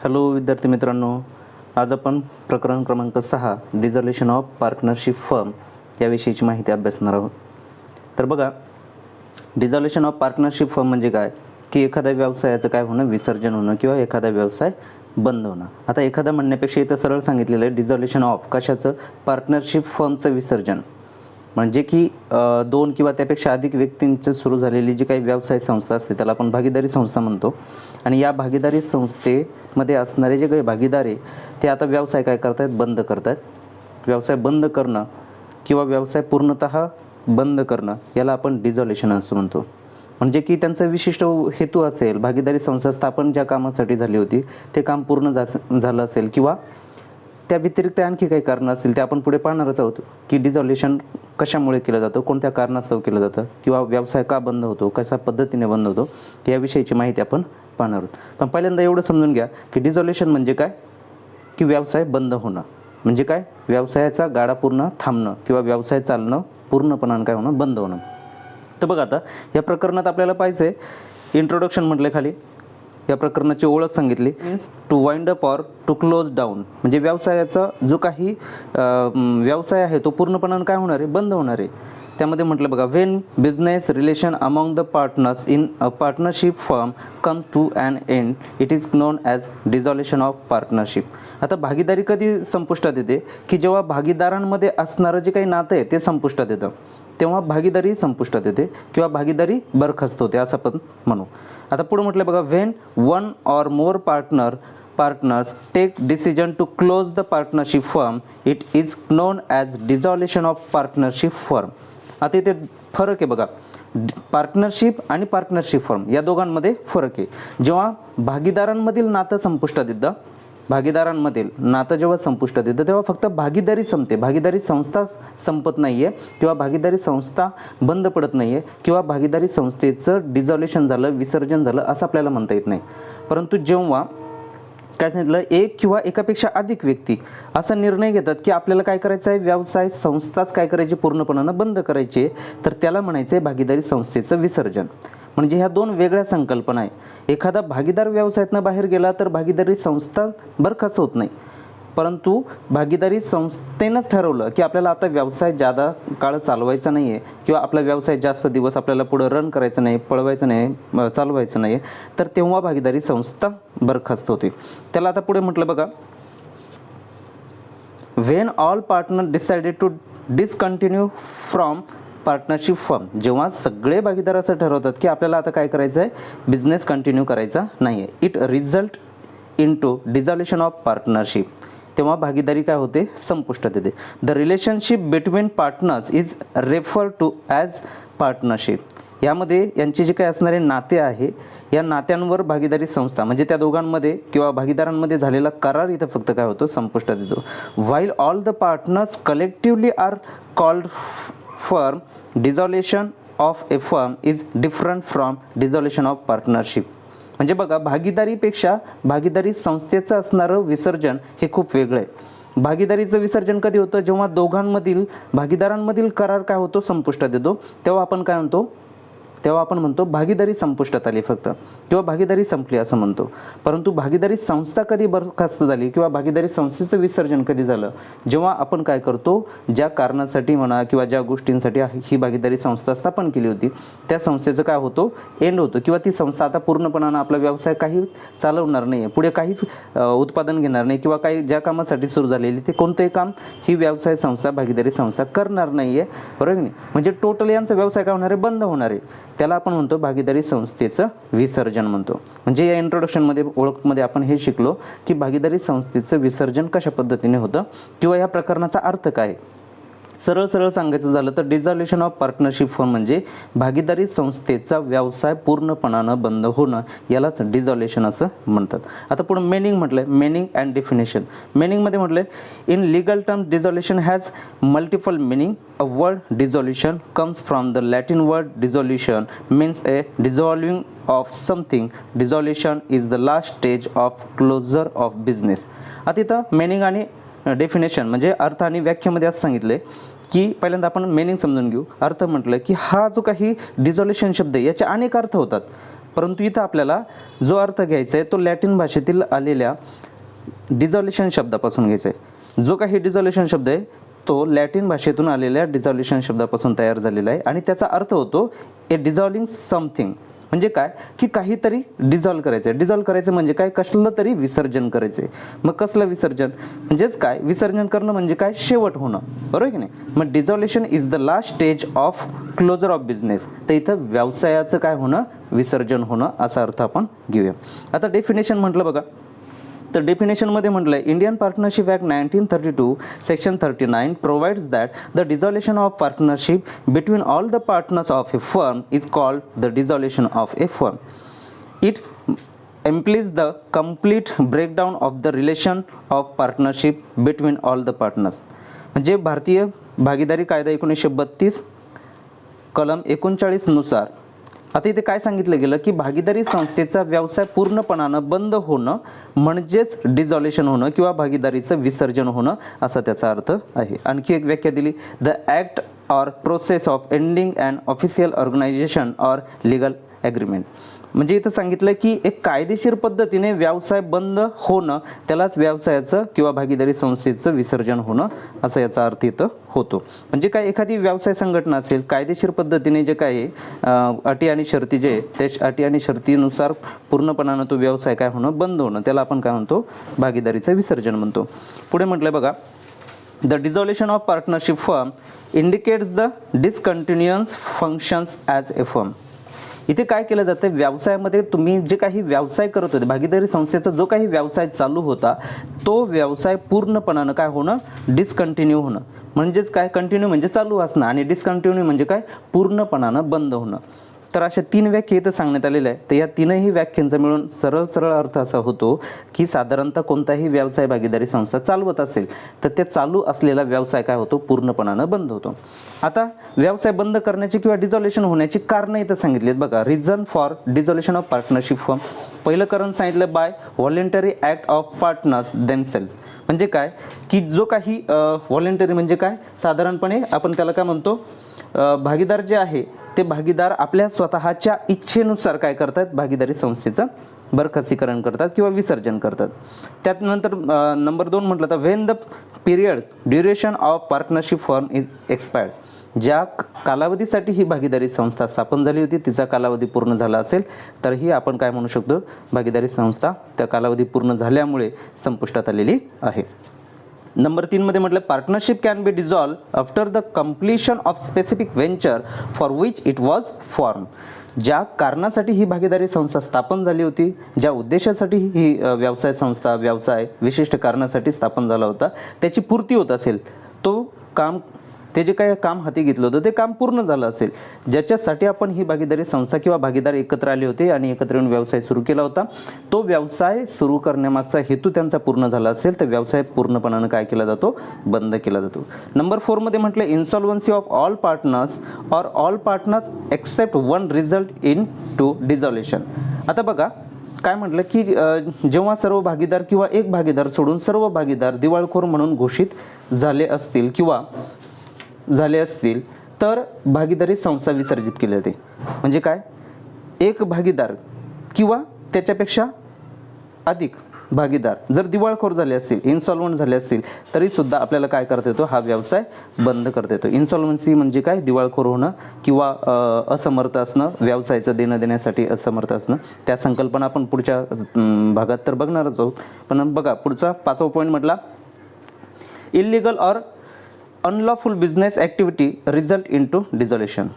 Hello विद्यार्थी मित्रांनो, आज आपण प्रकरण क्रमांक 6 डिझॉल्युशन ऑफ पार्टनरशिप फर्म याविषयीची माहिती अभ्यासणार आहोत. तर बघा, डिझॉल्युशन ऑफ पार्टनरशिप फर्म म्हणजे काय की एखाद्या व्यवसायाचं काय होणं, विसर्जन होणं किंवा एखादा व्यवसाय बंद होणं. आता एखादा म्हणण्यापेक्षा इथं सरळ सांगितलेलं आहे डिझॉल्युशन ऑफ कशाचं, पार्टनरशिप फर्मचं विसर्जन. म्हणजे की दोन किंवा त्यापेक्षा अधिक व्यक्तींचं सुरू झालेली जी काही व्यवसाय संस्था असते त्याला आपण भागीदारी संस्था म्हणतो. आणि या भागीदारी संस्थेमध्ये असणारे जे काही भागीदार आहे ते आता व्यवसाय काय करत आहेत, बंद करत आहेत. व्यवसाय बंद करणं किंवा व्यवसाय पूर्णतः बंद करणं याला आपण डिझॉल्युशन असं म्हणतो. म्हणजे की त्यांचा विशिष्ट हेतू असेल, भागीदारी संस्था स्थापन ज्या कामासाठी झाली होती ते काम पूर्ण झालं असेल किंवा त्या व्यतिरिक्त आणखी काही कारण असतील ते आपण पुढे पाहणारच आहोत की डिझॉल्युशन कशामुळे केलं जातं, कोणत्या कारणास्तव केलं जातं किंवा व्यवसाय का बंद होतो, कशा पद्धतीने बंद होतो याविषयीची माहिती आपण पाहणार आहोत. पण पहिल्यांदा एवढं समजून घ्या की डिझॉल्युशन म्हणजे काय की व्यवसाय बंद होणं. म्हणजे काय, व्यवसायाचा गाडा पूर्ण थांबणं किंवा व्यवसाय चालणं पूर्णपणाने काय होणं, बंद होणं. तर बघा, आता या प्रकरणात आपल्याला पाहिजे इंट्रोडक्शन म्हटलं, खाली या प्रकरणाची ओळख सांगितली. Means to wind up or to close down. म्हणजे व्यवसायाचा जो काही व्यवसाय आहे तो पूर्णपणाने काय होणार आहे, बंद होणार आहे. त्यामध्ये म्हटलं बघा, when business relation among the partners in a partnership firm comes to an end it is known as dissolution of partnership. आता भागीदारी कधी संपुष्टात येते की जेव्हा भागीदारांमध्ये असणारं जे काही नातं आहे ते संपुष्टात येतं, तेव्हा भागीदारी संपुष्टात येते किंवा भागीदारी बरखास्त होते असं आपण म्हणू. आता पुढे म्हटलं बघा, when one or more partners take decision to close the partnership firm it is known as dissolution of partnership firm. आता इथे फरक आहे बघा, पार्टनरशिप आणि पार्टनरशिप फर्म या दोघांमध्ये फरक आहे. जेव्हा भागीदारांमधील नातं संपुष्टात येतं, भागीदारांमधील नातं जेव्हा संपुष्टात येतं तेव्हा फक्त भागीदारी संपते, भागीदारी संस्था संपत नाही आहे किंवा भागीदारी संस्था बंद पडत नाही आहे किंवा भागीदारी संस्थेचं डिझॉल्युशन झालं, विसर्जन झालं असं आपल्याला म्हणता येत नाही. परंतु जेव्हा काय सांगितलं, एक किंवा एकापेक्षा अधिक व्यक्ती असा निर्णय घेतात की आपल्याला काय करायचं आहे, व्यवसाय संस्थाच काय करायची, पूर्णपणानं बंद करायची, तर त्याला म्हणायचं आहे भागीदारी संस्थेचं विसर्जन. म्हणजे ह्या दोन वेगळ्या संकल्पना आहे. एखादा भागीदार व्यवसायातनं बाहेर गेला तर भागीदारी संस्था बरखास्त होत नाही, परंतु भागीदारी संस्थेनंच ठरवलं की आपल्याला आता व्यवसाय जादा काळ चालवायचा नाही आहे किंवा आपला व्यवसाय जास्त दिवस आपल्याला पुढं रन करायचा नाही, पळवायचं नाही, चालवायचं नाही, तर तेव्हा भागीदारी संस्था बरखास्त होते. त्याला आता पुढे म्हटलं बघा, when all partner decided to discontinue from partnership firm. जेव्हा सगळे भागीदार असं ठरवतात की आपल्याला आता काय करायचं आहे, बिझनेस कंटिन्यू करायचा नाही आहे, it result in to dissolution of partnership. तेव्हा भागीदारी काय होते, संपुष्टात येते. The relationship between partners is refer to as partnership. यामध्ये यांचे जे काही असणारे नाते आहे या नात्यांवर भागीदारी संस्था म्हणजे त्या दोघांमध्ये किंवा भागीदारांमध्ये झालेला करार इथं फक्त काय होतो, संपुष्टात येतो. While all the partners collectively are called firm, dissolution of a firm is different from dissolution of partnership. म्हणजे बघा, भागीदारीपेक्षा भागीदारी संस्थेचं असणारं विसर्जन हे खूप वेगळं आहे. भागीदारीचं विसर्जन कधी होतं, जेव्हा दोघांमधील भागीदारांमधील करार काय होतो, संपुष्टात येतो, तेव्हा आपण काय म्हणतो, तेव्हा आपण म्हणतो भागीदारी संपुष्टात आली फक्त किंवा भागीदारी संपली असं म्हणतो. परंतु भागीदारी संस्था कधी बरखास्त झाली किंवा भागीदारी संस्थेचं विसर्जन कधी झालं, जेव्हा आपण काय करतो, ज्या कारणासाठी म्हणा किंवा ज्या गोष्टींसाठी ही भागीदारी संस्था स्थापन केली होती त्या संस्थेचं काय होतो, एंड होतो किंवा ती संस्था आता पूर्णपणानं आपला व्यवसाय काही चालवणार नाही आहे, पुढे काहीच उत्पादन घेणार नाही किंवा काही ज्या कामासाठी सुरू झालेली ते कोणतंही काम ही व्यवसाय संस्था भागीदारी संस्था करणार नाही आहे, बरोबर नाही. म्हणजे टोटल यांचा व्यवसाय काय होणार आहे, बंद होणार आहे. त्याला आपण म्हणतो भागीदारी संस्थेचं विसर्जन म्हणतो. म्हणजे या इंट्रोडक्शनमध्ये ओळखमध्ये आपण हे शिकलो की भागीदारी संस्थेचं विसर्जन कशा पद्धतीने होतं किंवा या प्रकरणाचा अर्थ काय. सरळ सांगायचं झालं तर डिझॉल्युशन ऑफ पार्टनरशिप फर्म म्हणजे भागीदारी संस्थेचा व्यवसाय पूर्णपणानं बंद होणं यालाच डिझॉल्युशन असं म्हणतात. आता पुढे मेनिंग म्हटलंय, मेनिंग अँड डेफिनेशन. मेनिंगमध्ये म्हटलंय, in legal term dissolution has multiple meaning. A word dissolution comes from the Latin word dissolution means a dissolving of something. Dissolution is the last stage of closure of business. आता इथं meaning आणि definition म्हणजे अर्थ आणि व्याख्यामध्ये असं सांगितले की पहिल्यांदा आपण मेनिंग समजून घेऊ. अर्थ म्हटलं की हा जो काही डिझॉल्युशन शब्द आहे याचे अनेक अर्थ होतात. परंतु इथं आपल्याला जो अर्थ घ्यायचा आहे तो लॅटिन भाषेतील आलेल्या डिझॉल्युशन शब्दापासून घ्यायचा आहे. जो काही डिझॉल्युशन शब्द आहे तो लॅटिन भाषेतून आलेल्या डिझॉल्युशन शब्दापासून तयार झालेला आहे आणि त्याचा अर्थ होतो ए डिझॉल्विंग समथिंग. म्हणजे काय की काहीतरी डिझॉल्व करायचं आहे. डिझॉल्व करायचं म्हणजे काय, कसलं तरी विसर्जन करायचं आहे. मग कसलं विसर्जन म्हणजेच काय, विसर्जन करणं म्हणजे काय, शेवट होणं, बरोबर की नाही. मग dissolution is the last stage of closure of business. तर इथं व्यवसायाचं काय होणं, विसर्जन होणं असा अर्थ आपण घेऊया. आता डेफिनेशन म्हटलं बघा, तर डेफिनेशनमध्ये म्हटलं आहे Indian partnership act 1932 section 39 provides that the dissolution of partnership between all the partners of a firm is called the dissolution of a firm. It implies the complete breakdown of the relation of partnership between all the partners. म्हणजे भारतीय भागीदारी कायदा 1932 कलम 39 नुसार आता इथे काय सांगितलं गेलं की भागीदारी संस्थेचा व्यवसाय पूर्णपणानं बंद होणं म्हणजेच डिझॉल्युशन होणं किंवा भागीदारीचं विसर्जन होणं असा त्याचा अर्थ आहे. आणखी एक व्याख्या दिली, the act or process of ending and official organisation or legal agreement. म्हणजे इथं सांगितलं की एक कायदेशीर पद्धतीने व्यवसाय बंद होणं त्यालाच व्यवसायाचं किंवा भागीदारी संस्थेचं विसर्जन होणं असा याचा अर्थ इथं होतो. म्हणजे काय, एखादी व्यवसाय संघटना असेल कायदेशीर पद्धतीने जे काय अटी आणि शर्ती जे त्या अटी आणि शर्तीनुसार पूर्णपणानं तो व्यवसाय काय होणं, बंद होणं, त्याला आपण काय म्हणतो, भागीदारीचं विसर्जन म्हणतो. पुढे म्हटलं बघा, the dissolution of partnership firm indicates the discontinuance functions as a firm. इथे काय केलं जातं, व्यवसायामध्ये तुम्ही जे काही व्यवसाय करत होते, भागीदारी संस्थेचा जो काही व्यवसाय चालू होता तो व्यवसाय पूर्णपणानं काय होणं, डिसकंटिन्यू होणं. म्हणजेच काय, कंटिन्यू म्हणजे चालू असणं आणि डिसकंटिन्यू म्हणजे काय, पूर्णपणानं बंद होणं. तर अशा 3 व्याख्या इथं सांगण्यात आलेल्या आहे. तर या 3ही व्याख्यांचा मिळून सरळ अर्थ असा होतो की साधारणतः कोणताही व्यवसाय भागीदारी संस्था चालवत असेल तर ते चालू असलेला व्यवसाय काय होतो, पूर्णपणानं बंद होतो. आता व्यवसाय बंद करण्याची किंवा डिझॉल्युशन होण्याची कारणं इथं सांगितली आहेत बघा. Reason for dissolution of partnership firm, पहिलं कारण सांगितलं by voluntary act of partners themselves. म्हणजे काय की जो काही व्हॉलेंटरी म्हणजे काय, साधारणपणे आपण त्याला काय म्हणतो, भागीदार जे आहे ते भागीदार आपल्या स्वतःच्या इच्छेनुसार काय करतात, भागीदारी संस्थेचं बरखास्तीकरण करतात किंवा विसर्जन करतात. त्यानंतर नंबर 2 म्हटलं तर when the period duration of partnership firm is expired. ज्या कालावधीसाठी ही भागीदारी संस्था स्थापन झाली होती तिचा कालावधी पूर्ण झाला असेल तर ही आपण काय म्हणू शकतो, भागीदारी संस्था त्या कालावधी पूर्ण झाल्यामुळे संपुष्टात आलेली आहे. नंबर 3 मध्ये म्हटलं partnership can be dissolve after the completion of specific venture for which it was form. ज्या कारणासाठी ही भागीदारी संस्था स्थापन झाली होती, ज्या उद्देशासाठी ही व्यवसाय संस्था व्यवसाय विशिष्ट कारणासाठी स्थापन झाला होता त्याची पूर्ती होत असेल, ते जे काही काम हाती घेतलं होतं ते काम पूर्ण झालं असेल, ज्याच्यासाठी आपण ही भागीदारी संस्था किंवा भागीदार एकत्र आले होते आणि एकत्र येऊन व्यवसाय सुरू केला होता, तो व्यवसाय सुरू करण्यामागचा हेतू त्यांचा पूर्ण झाला असेल तर व्यवसाय पूर्णपणानं काय केला जातो, बंद केला जातो. नंबर 4 मध्ये म्हटलं insolvency of all partners or all partners except one result in to dissolution. आता बघा काय म्हटलं की जेव्हा सर्व भागीदार किंवा एक भागीदार सोडून सर्व भागीदार दिवाळखोर म्हणून घोषित झाले असतील तर भागीदारी संस्था विसर्जित केली जाते. म्हणजे काय, एक भागीदार किंवा त्याच्यापेक्षा अधिक भागीदार जर दिवाळखोर झाले असतील, इन्सॉल्वंट झाले असतील तरी सुद्धा आपल्याला काय करता येतो, हा व्यवसाय बंद करता येतो. इन्सॉल्वन्सी म्हणजे काय, दिवाळखोर होणं किंवा असमर्थ असणं, व्यवसायाचं देणं देण्यासाठी असमर्थ असणं. त्या संकल्पना आपण पुढच्या भागात तर बघणारच आहोत. पण बघा पुढचा 5वा पॉईंट म्हटला illegal or unlawful business activity result in to dissolution.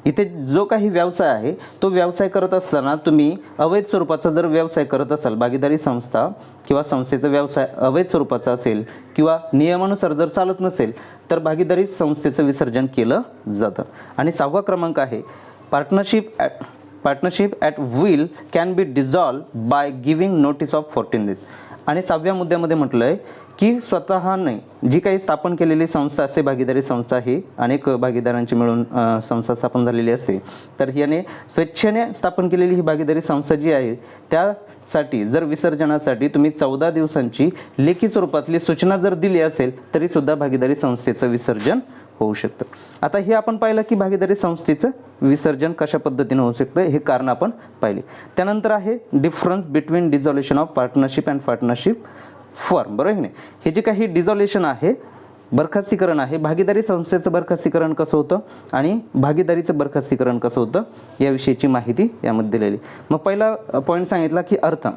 इथे जो काही व्यवसाय आहे तो व्यवसाय करत असताना तुम्ही अवैध स्वरूपाचा जर व्यवसाय करत असाल, भागीदारी संस्था किंवा संस्थेचा व्यवसाय अवैध स्वरूपाचा असेल किंवा नियमानुसार जर चालत नसेल तर भागीदारी संस्थेचं विसर्जन केलं जातं. आणि 6वा क्रमांक आहे partnership at will can be dissolve by giving notice of 14 days. आणि 6व्या मुद्द्यामध्ये म्हटलं आहे की स्वतःने जी काही स्थापन केलेली संस्था असते, भागीदारी संस्था ही अनेक भागीदारांची मिळून संस्था स्थापन झालेली असते, तर याने स्वेच्छेने स्थापन केलेली ही भागीदारी संस्था जी आहे त्यासाठी जर विसर्जनासाठी तुम्ही 14 दिवसांची लेखी स्वरूपातली सूचना जर दिली असेल तरी सुद्धा भागीदारी संस्थेचं विसर्जन होऊ शकतं. आता हे आपण पाहिलं की भागीदारी संस्थेचं विसर्जन कशा पद्धतीने होऊ शकतं, हे कारण आपण पाहिले. त्यानंतर आहे difference between dissolution of partnership and partnership firm, बरोबर आहे की नाही. हे जे काही डिझॉल्युशन आहे, बरखास्तीकरण आहे, भागीदारी संस्थेचं बरखास्तीकरण कसं होतं आणि भागीदारीचं बरखास्तीकरण कसं होतं याविषयीची माहिती यामध्ये दिलेली. मग पहिला पॉईंट सांगितला की अर्थ,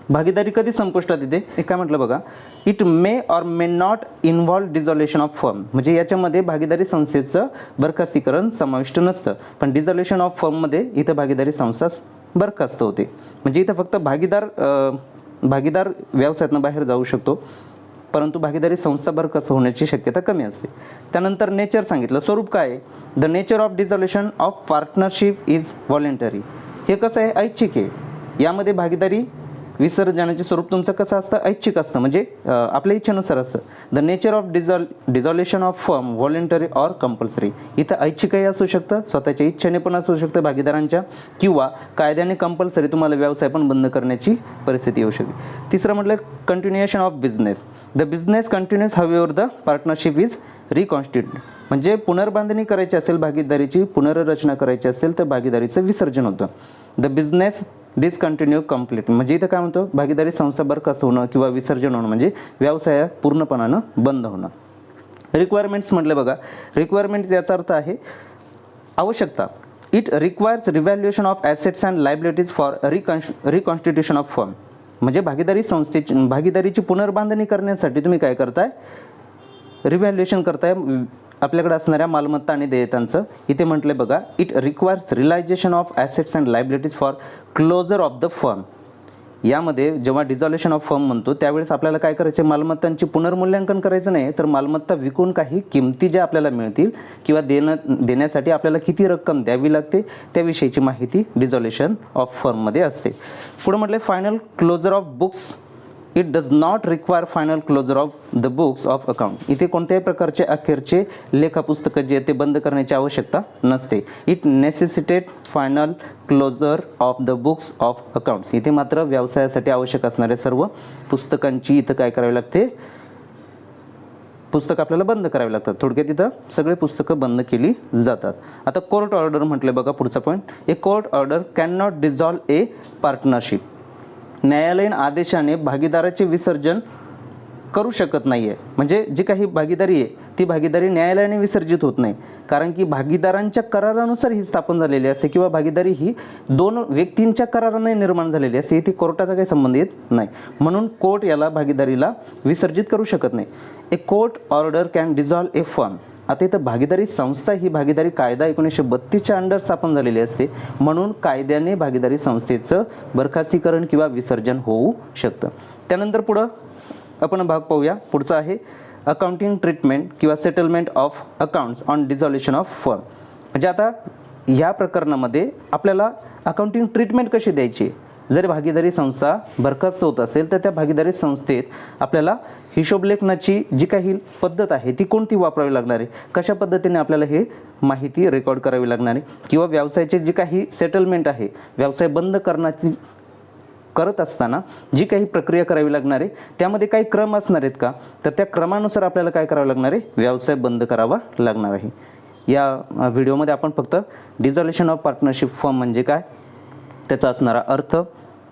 भागीदारी कधी संपुष्टात येते. हे काय म्हटलं बघा, it may or may not involve dissolution of firm, म्हणजे याच्यामध्ये भागीदारी संस्थेचं बरखास्तीकरण समाविष्ट नसतं, पण डिझॉल्युशन ऑफ फर्ममध्ये इथं भागीदारी संस्था बरखास्त होते. म्हणजे इथं फक्त भागीदार व्यवसायातनं बाहेर जाऊ शकतो, परंतु भागीदारी संस्था बरखास्त होण्याची शक्यता कमी असते. त्यानंतर नेचर सांगितलं, स्वरूप काय आहे. The nature of dissolution of partnership is voluntary. हे कसं आहे, ऐच्छिक आहे. यामध्ये भागीदारी विसर्जनाचे स्वरूप तुमचं कसं असतं, ऐच्छिक असतं, म्हणजे आपल्या इच्छेनुसार असतं. The nature of dissolution of firm voluntary or compulsory. इथं ऐच्छिकही असू शकतं, स्वतःच्या इच्छेने पण असू शकतं भागीदारांच्या, किंवा कायद्याने कंपल्सरी तुम्हाला व्यवसाय पण बंद करण्याची परिस्थिती येऊ शकते. तिसरं म्हटलं continuation of business. The business continues however the partnership is reconstitute. म्हणजे पुनर्बांधणी करायची असेल, भागीदारीची पुनर्रचना करायची असेल तर भागीदारीचं विसर्जन होतं. द बिझनेस डिसकंटिन्यू कंप्लीट, म्हणजे इथं काय म्हणतो, भागीदारी संस्था बरखास्त होणं किंवा विसर्जन होणं म्हणजे व्यवसाय पूर्णपणानं बंद होणं. रिक्वायरमेंट्स म्हटले बघा, रिक्वायरमेंट्स याचा अर्थ आहे आवश्यकता. It requires revaluation of assets and liabilities for reconstitution of firm. म्हणजे भागीदारीची पुनर्बांधणी करण्यासाठी तुम्ही काय करताय, रिव्हॅल्युएशन करताय आपल्याकडे असणाऱ्या मालमत्ता आणि देयतांचं. इथे म्हटले बघा, it requires realisation of assets and liabilities for closure of the firm. यामध्ये जेव्हा डिझॉल्युशन ऑफ फर्म म्हणतो त्यावेळेस आपल्याला काय करायचे, मालमत्तांची पुनर्मूल्यांकन करायचं नाही, तर मालमत्ता विकून काही किमती ज्या आपल्याला मिळतील किंवा देण्यासाठी आपल्याला किती रक्कम द्यावी लागते त्याविषयीची माहिती डिझॉल्युशन ऑफ फर्ममध्ये असते. पुढे म्हटले final closure of books. It does not require final closure of the books of account. इथे कोणत्याही प्रकारचे अखेरचे लेखापुस्तकं जे ते बंद करण्याची आवश्यकता नसते. It necessitate final closure of the books of accounts. इथे मात्र व्यवसायासाठी आवश्यक असणाऱ्या सर्व पुस्तकांची इथं काय करावी लागते, पुस्तकं आपल्याला बंद करावी लागतात. थोडक्यात इथं सगळे पुस्तकं बंद केली जातात. आता कोर्ट ऑर्डर म्हटले बघा, पुढचा point, A court order can not dissolve A partnership. न्यायालयीन आदेशाने भागीदाराचे विसर्जन करू शकत नाही आहे. म्हणजे जी काही भागीदारी आहे ती भागीदारी न्यायालयाने विसर्जित होत नाही, कारण की भागीदारांच्या करारानुसार ही स्थापन झालेली असते किंवा भागीदारी ही दोन व्यक्तींच्या कराराने निर्माण झालेली असते. इथे कोर्टाचा काही संबंध येत नाही, म्हणून कोर्ट याला भागीदारीला विसर्जित करू शकत नाही. A court order can dissolve a firm. आता इथं भागीदारी संस्था ही भागीदारी कायदा 1932च्या अंडर स्थापन झालेली असते, म्हणून कायद्याने भागीदारी संस्थेचं बरखास्तीकरण किंवा विसर्जन होऊ शकतं. त्यानंतर पुढं आपण भाग पाहूया. पुढचा आहे अकाउंटिंग ट्रीटमेंट किंवा settlement of accounts on dissolution of firm. म्हणजे आता ह्या प्रकरणामध्ये आपल्याला अकाउंटिंग ट्रीटमेंट कशी द्यायची. जर भागीदारी संस्था बरखास्त होत असेल तर त्या भागीदारी संस्थेत आपल्याला हिशोबलेखनाची जी काही पद्धत आहे ती कोणती वापरावी लागणार आहे, कशा पद्धतीने आपल्याला हे माहिती रेकॉर्ड करावी लागणार आहे, किंवा व्यवसायाचे जी काही सेटलमेंट आहे, व्यवसाय बंद करत असताना जी काही प्रक्रिया करावी लागणार आहे त्यामध्ये काही क्रम असणार आहेत का, तर त्या क्रमानुसार आपल्याला काय करावं लागणार आहे, व्यवसाय बंद करावा लागणार आहे. या व्हिडिओमध्ये आपण फक्त डिझॉल्युशन ऑफ पार्टनरशिप फर्म म्हणजे काय, त्याचा असणारा अर्थ,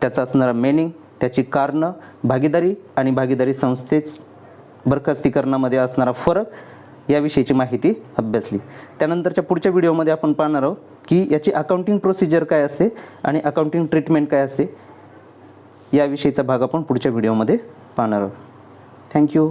त्याचा असणारा मेनिंग, त्याची कारणं, भागीदारी आणि भागीदारी संस्थेच बरखास्तीकरणामध्ये असणारा फरक याविषयीची माहिती अभ्यासली. त्यानंतरच्या पुढच्या व्हिडिओमध्ये आपण पाहणार आहोत की याची अकाउंटिंग प्रोसिजर काय असते आणि अकाउंटिंग ट्रीटमेंट काय असते, याविषयीचा भाग आपण पुढच्या व्हिडिओमध्ये पाहणार आहोत. थँक्यू.